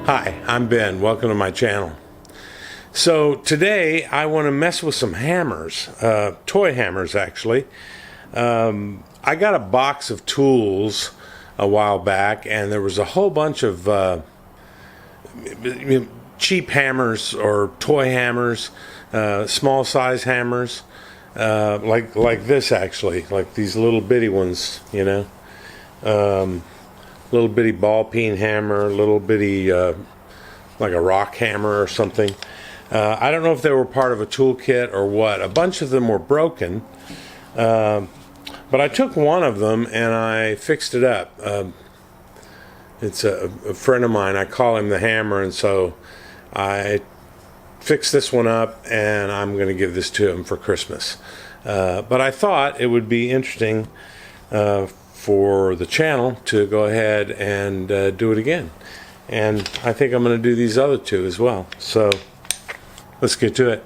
Hi, I'm Ben. Welcome to my channel. So today I want to mess with some hammers, toy hammers actually. I got a box of tools a while back, and there was a whole bunch of cheap hammers or toy hammers, small size hammers, like this actually, like these little bitty ones, you know. Little bitty ball peen hammer, little bitty like a rock hammer or something. I don't know if they were part of a toolkit or what. A bunch of them were broken, but I took one of them and I fixed it up. It's a friend of mine. I call him the Hammer, and so I fixed this one up, and I'm going to give this to him for Christmas. But I thought it would be interesting for the channel to go ahead and do it again. And I think I'm going to do these other two as well. So let's get to it.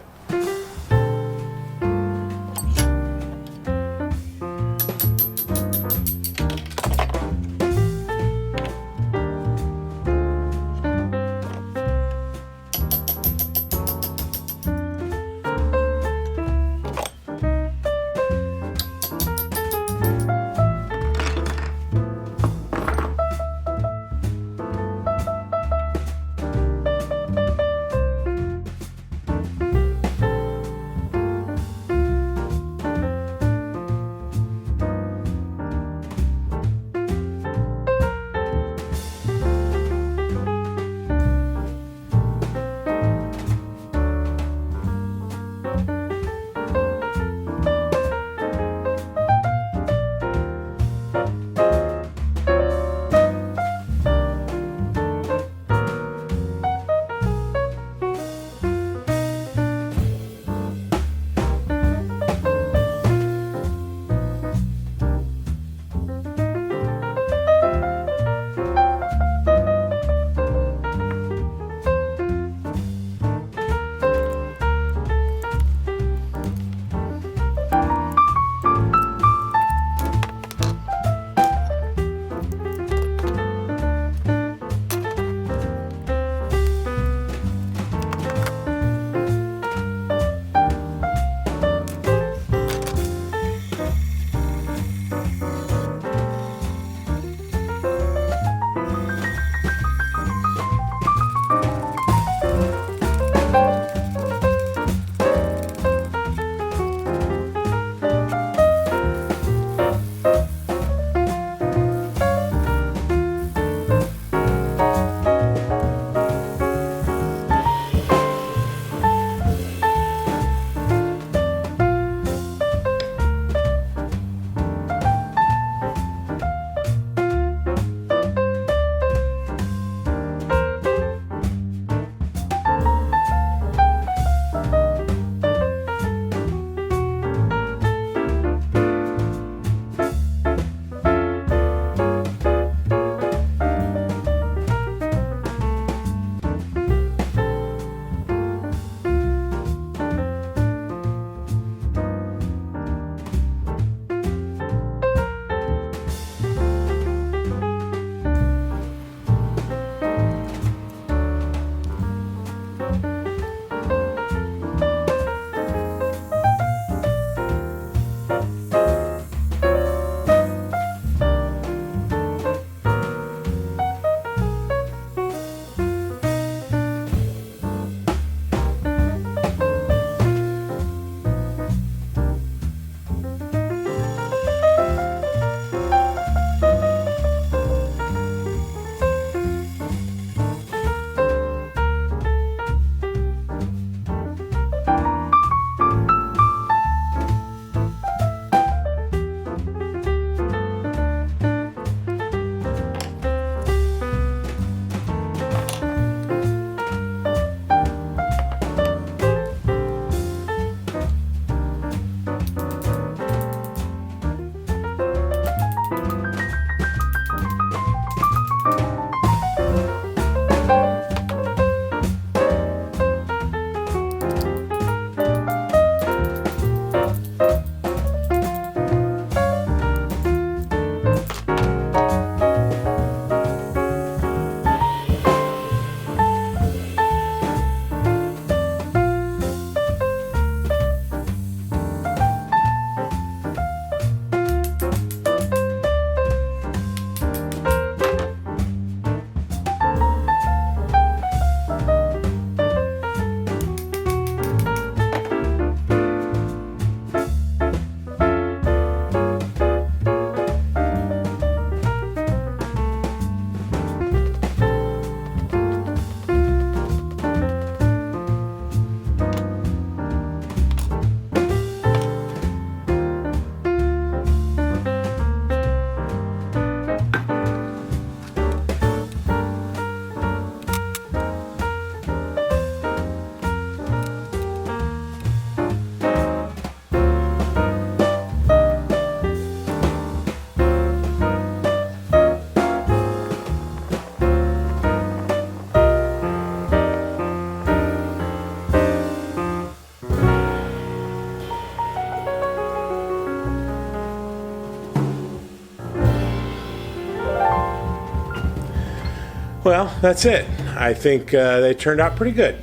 Well, that's it. I think they turned out pretty good.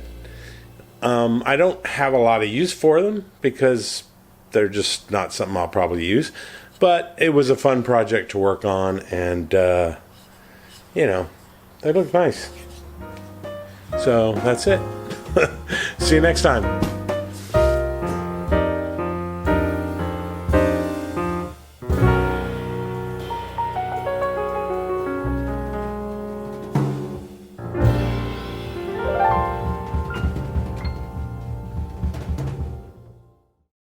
I don't have a lot of use for them because they're just not something I'll probably use. But it was a fun project to work on, and, you know, they look nice. So that's it. See you next time.